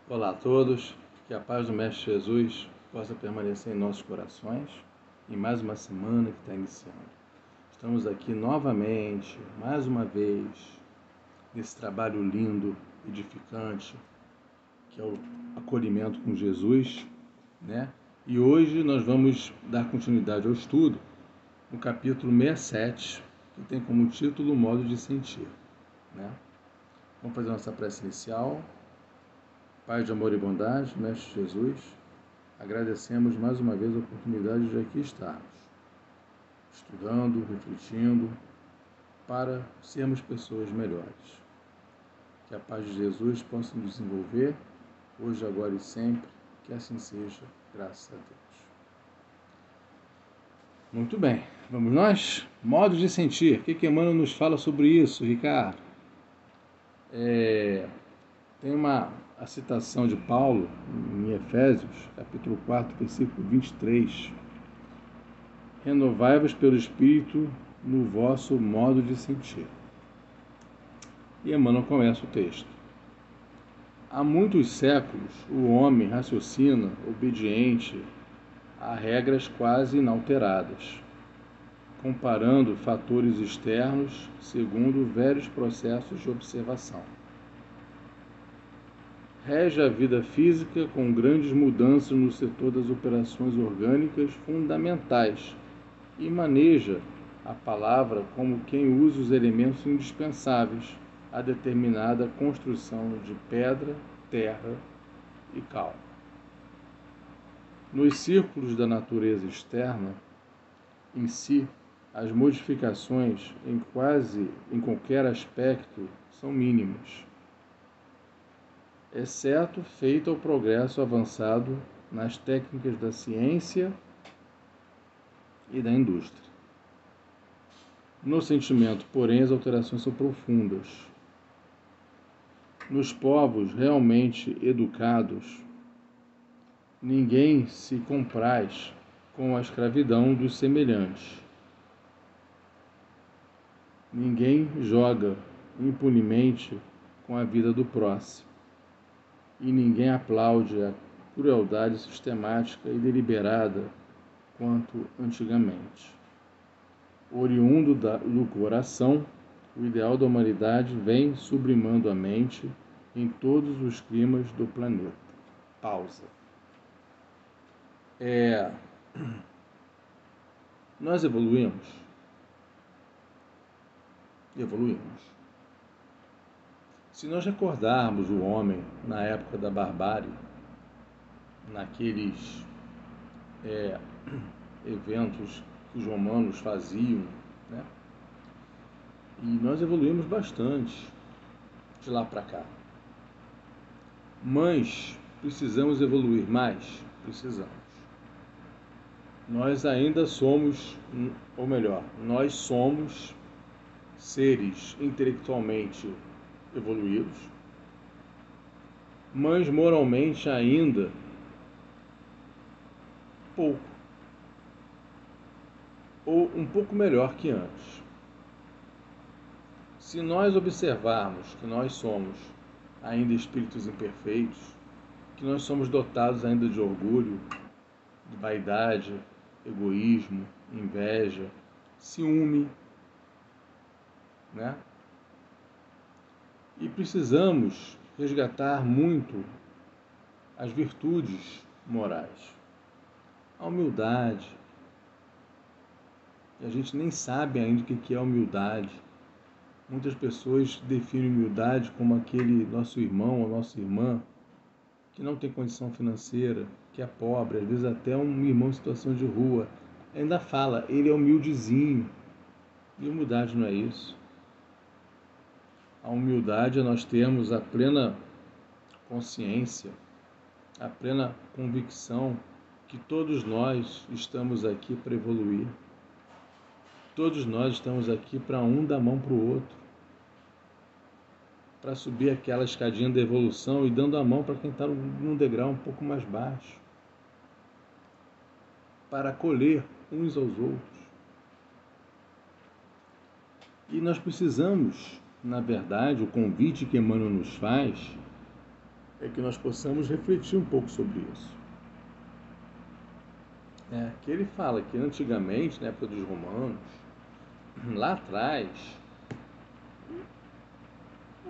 Olá a todos, que a paz do Mestre Jesus possa permanecer em nossos corações em mais uma semana que está iniciando. Estamos aqui novamente, mais uma vez, nesse trabalho lindo, edificante, que é o acolhimento com Jesus, né? E hoje nós vamos dar continuidade ao estudo no capítulo 67, que tem como título o modo de sentir, né? Vamos fazer nossa prece inicial. Pai de amor e bondade, Mestre Jesus, agradecemos mais uma vez a oportunidade de aqui estarmos, estudando, refletindo, para sermos pessoas melhores. Que a paz de Jesus possa nos desenvolver, hoje, agora e sempre, que assim seja, graças a Deus. Muito bem, vamos nós? Modo de sentir. O que Emmanuel nos fala sobre isso, Ricardo? Tem a citação de Paulo em Efésios, capítulo 4, versículo 23. Renovai-vos pelo Espírito no vosso modo de sentir. E Emmanuel começa o texto. Há muitos séculos o homem raciocina obediente a regras quase inalteradas, comparando fatores externos segundo velhos processos de observação. Rege a vida física com grandes mudanças no setor das operações orgânicas fundamentais e maneja a palavra como quem usa os elementos indispensáveis a determinada construção de pedra, terra e cal. Nos círculos da natureza externa, em si, as modificações em qualquer aspecto são mínimas, exceto feito o progresso avançado nas técnicas da ciência e da indústria. No sentimento, porém, as alterações são profundas. Nos povos realmente educados, ninguém se compraz com a escravidão dos semelhantes. Ninguém joga impunemente com a vida do próximo. E ninguém aplaude a crueldade sistemática e deliberada quanto antigamente. Oriundo do coração, o ideal da humanidade vem sublimando a mente em todos os climas do planeta. Pausa. Nós evoluímos. Se nós recordarmos o homem na época da barbárie, naqueles eventos que os romanos faziam, né? E nós evoluímos bastante de lá para cá. Mas precisamos evoluir mais? Precisamos. Nós ainda somos, ou melhor, nós somos seres intelectualmente evoluídos, mas moralmente ainda pouco, ou um pouco melhor que antes. Se nós observarmos que nós somos ainda espíritos imperfeitos, que nós somos dotados ainda de orgulho, de vaidade, egoísmo, inveja, ciúme, né? E precisamos resgatar muito as virtudes morais, a humildade. E a gente nem sabe ainda o que é humildade. Muitas pessoas definem humildade como aquele nosso irmão ou nossa irmã que não tem condição financeira, que é pobre, às vezes até um irmão em situação de rua. Ainda fala, ele é humildezinho. E humildade não é isso. A humildade é nós termos a plena consciência, a plena convicção que todos nós estamos aqui para evoluir. Todos nós estamos aqui para um dar a mão para o outro, para subir aquela escadinha da evolução e dando a mão para quem está num degrau um pouco mais baixo, para acolher uns aos outros. E nós precisamos, na verdade, o convite que Emmanuel nos faz é que nós possamos refletir um pouco sobre isso. Que ele fala que antigamente, na época dos romanos, lá atrás,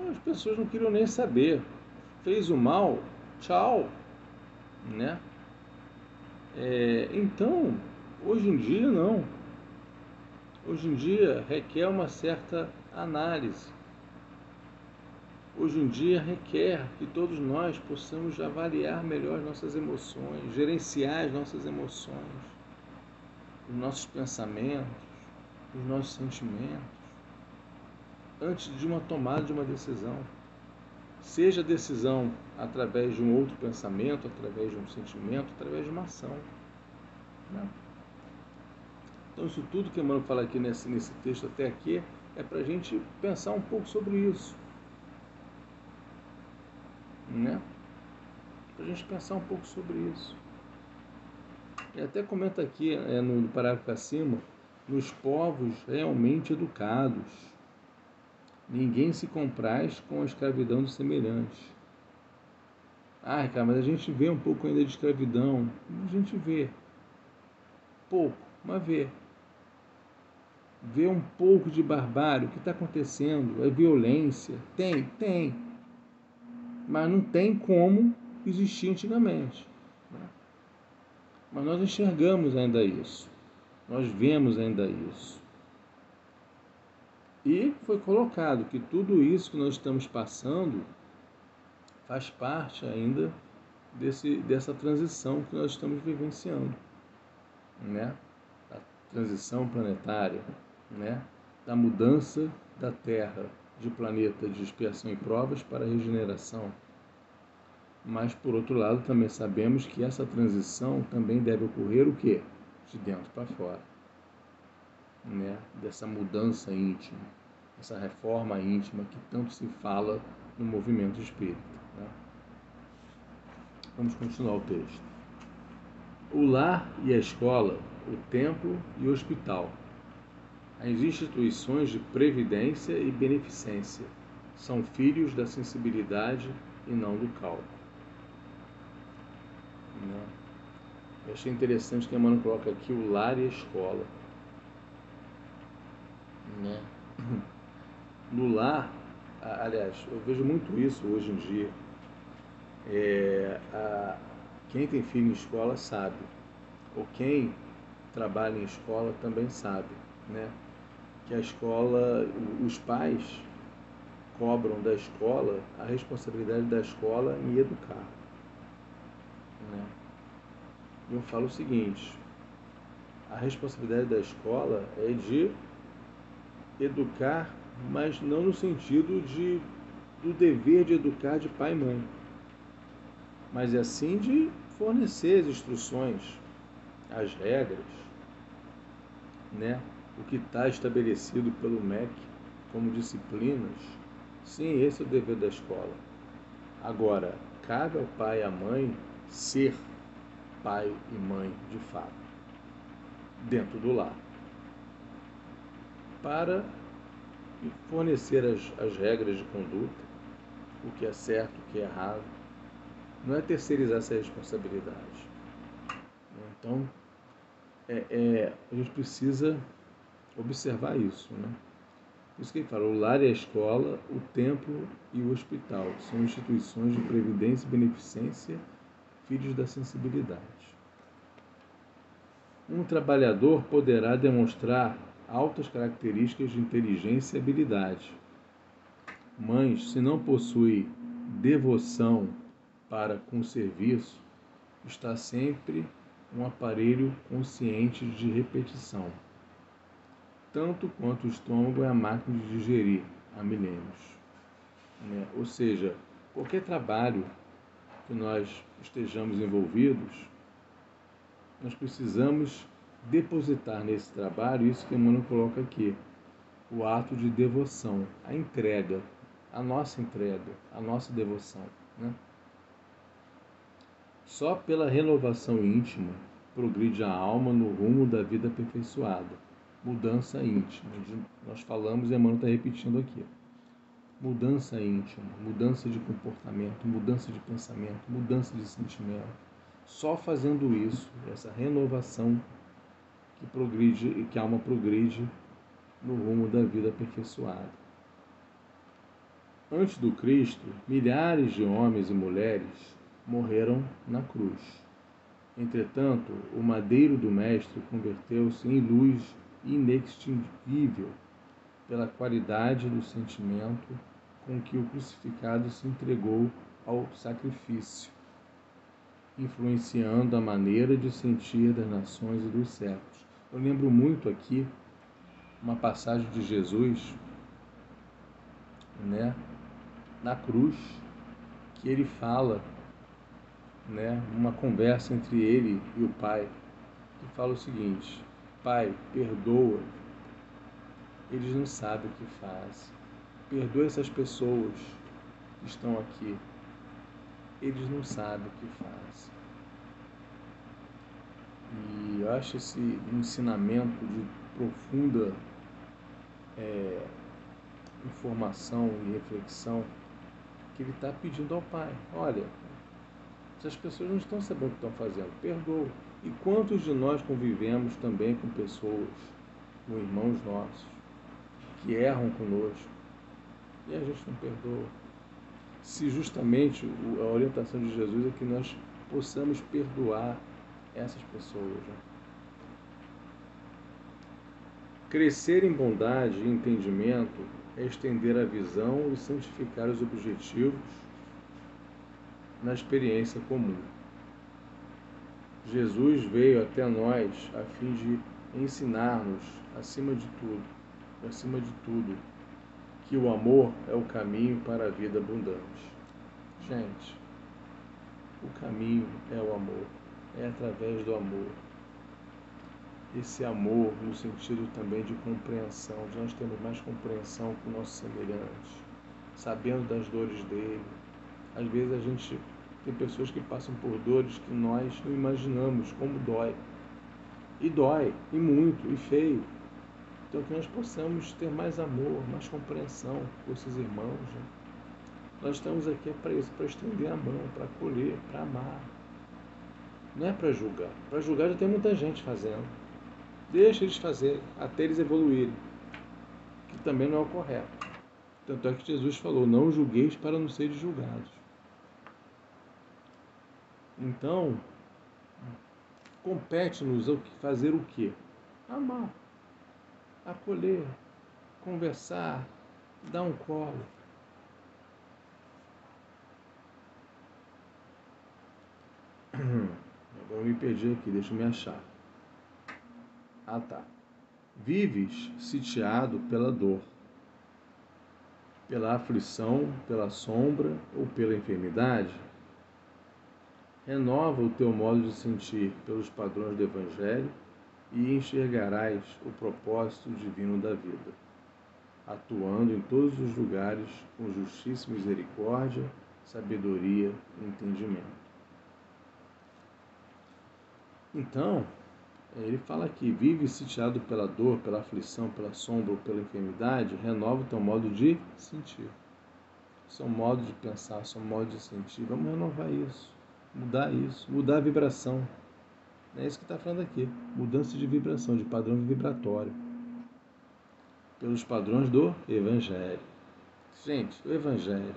as pessoas não queriam nem saber. Fez o mal, tchau, né? Então, hoje em dia não. Hoje em dia requer uma certa análise. Hoje em dia requer que todos nós possamos avaliar melhor nossas emoções, gerenciar as nossas emoções, os nossos pensamentos, os nossos sentimentos, antes de uma tomada de uma decisão. Seja a decisão através de um outro pensamento, através de um sentimento, através de uma ação. Né? Então isso tudo que Emmanuel fala aqui nesse texto até aqui é para a gente pensar um pouco sobre isso. Né? Para a gente pensar um pouco sobre isso. E até comenta aqui, no parágrafo acima, nos povos realmente educados, ninguém se compraz com a escravidão dos semelhantes. Cara, mas a gente vê um pouco ainda de escravidão. A gente vê. Pouco, mas vê. Vê um pouco de barbárie, o que está acontecendo, é violência. Tem. Mas não tem como existir antigamente. Mas nós enxergamos ainda isso. Nós vemos ainda isso. E foi colocado que tudo isso que nós estamos passando faz parte ainda dessa transição que nós estamos vivenciando, né? A transição planetária, né? Da mudança da Terra de planeta de expiação e provas para regeneração. Mas, por outro lado, também sabemos que essa transição também deve ocorrer o quê? De dentro para fora, né? Dessa mudança íntima, essa reforma íntima que tanto se fala no movimento espírita. Né? Vamos continuar o texto. O lar e a escola, o templo e o hospital, as instituições de previdência e beneficência, são filhos da sensibilidade e não do cálculo. Eu achei interessante que a Emmanuel coloca aqui o lar e a escola. Né? No lar, aliás, eu vejo muito isso hoje em dia. Quem tem filho em escola sabe, ou quem trabalha em escola também sabe, né? Que a escola, os pais cobram da escola a responsabilidade da escola em educar. Né? Eu falo o seguinte: a responsabilidade da escola é de educar, mas não no sentido do dever de educar de pai e mãe, mas é assim de fornecer as instruções, as regras, né? O que está estabelecido pelo MEC como disciplinas. Sim, esse é o dever da escola. Agora, cabe ao pai e à mãe ser pai e mãe de fato, dentro do lar, para fornecer as regras de conduta, o que é certo, o que é errado. Não é terceirizar essa responsabilidade. Então, a gente precisa observar isso, né? Por isso que ele fala, o lar e a escola, o templo e o hospital são instituições de previdência e beneficência, filhos da sensibilidade. Um trabalhador poderá demonstrar altas características de inteligência e habilidade, mas se não possui devoção para com o serviço, está sempre um aparelho consciente de repetição, tanto quanto o estômago é a máquina de digerir há milênios. Ou seja, qualquer trabalho que nós estejamos envolvidos, nós precisamos depositar nesse trabalho isso que Emmanuel coloca aqui, o ato de devoção, a entrega, a nossa devoção. Né? Só pela renovação íntima progride a alma no rumo da vida aperfeiçoada, mudança íntima. Nós falamos e Emmanuel está repetindo aqui. mudança íntima, mudança de comportamento, mudança de pensamento, mudança de sentimento. Só fazendo isso, essa renovação, que a alma progride no rumo da vida aperfeiçoada. Antes do Cristo, milhares de homens e mulheres morreram na cruz. Entretanto, o madeiro do Mestre converteu-se em luz inextinguível pela qualidade do sentimento com que o crucificado se entregou ao sacrifício, influenciando a maneira de sentir das nações e dos séculos. Eu lembro muito aqui uma passagem de Jesus, na cruz, que ele fala, uma conversa entre ele e o Pai, que fala o seguinte: Pai, perdoa, eles não sabem o que fazem. Perdoa essas pessoas que estão aqui, eles não sabem o que fazem. E eu acho esse ensinamento de profunda informação e reflexão, que ele está pedindo ao Pai: olha, essas pessoas não estão sabendo o que estão fazendo, perdoa. E quantos de nós convivemos também com pessoas, com irmãos nossos, que erram conosco, e a gente não perdoa? Se justamente a orientação de Jesus é que nós possamos perdoar essas pessoas. Crescer em bondade e entendimento é estender a visão e santificar os objetivos na experiência comum. Jesus veio até nós a fim de ensinar-nos, acima de tudo, que o amor é o caminho para a vida abundante. Gente, o caminho é o amor, é através do amor. Esse amor no sentido também de compreensão, de nós termos mais compreensão com o nosso semelhante, sabendo das dores dele. Às vezes a gente tem pessoas que passam por dores que nós não imaginamos como dói. E dói, e muito, e feio. Então que nós possamos ter mais amor, mais compreensão com esses irmãos. Nós estamos aqui para isso, para estender a mão, para acolher, para amar. Não é para julgar. Para julgar já tem muita gente fazendo. Deixa eles fazerem, até eles evoluírem, que também não é o correto. Tanto é que Jesus falou: não julgueis para não seres julgados. Então, compete-nos fazer o quê? Amar, acolher, conversar, dar um colo. Agora eu me perdi aqui, deixa eu me achar. Ah, tá. Vives sitiado pela dor, pela aflição, pela sombra ou pela enfermidade? Renova o teu modo de sentir pelos padrões do Evangelho e enxergarás o propósito divino da vida, atuando em todos os lugares com justiça e misericórdia, sabedoria e entendimento. Então, ele fala aqui: vive sitiado pela dor, pela aflição, pela sombra ou pela enfermidade, renova o teu modo de sentir. Seu modo de pensar, seu modo de sentir. Vamos renovar isso, mudar a vibração. É isso que está falando aqui: mudança de vibração, de padrão vibratório, pelos padrões do Evangelho. Gente, o Evangelho.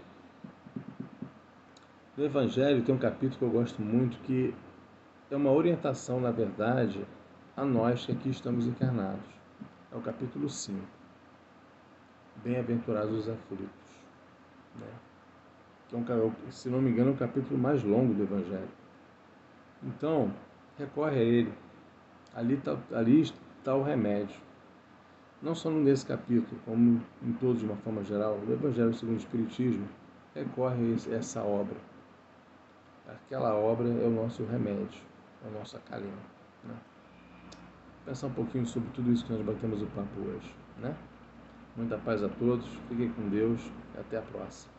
No Evangelho tem um capítulo que eu gosto muito, que é uma orientação, na verdade, a nós que aqui estamos encarnados. É o capítulo 5. Bem-aventurados os aflitos. Que se não me engano, é o capítulo mais longo do Evangelho. Então, recorre a ele. Ali está o remédio. Não só nesse capítulo, como em todos de uma forma geral, o Evangelho segundo o Espiritismo recorre a essa obra. Aquela obra é o nosso remédio, é o nosso acalento. Pensar um pouquinho sobre tudo isso que nós batemos o papo hoje. Muita paz a todos, fiquem com Deus e até a próxima.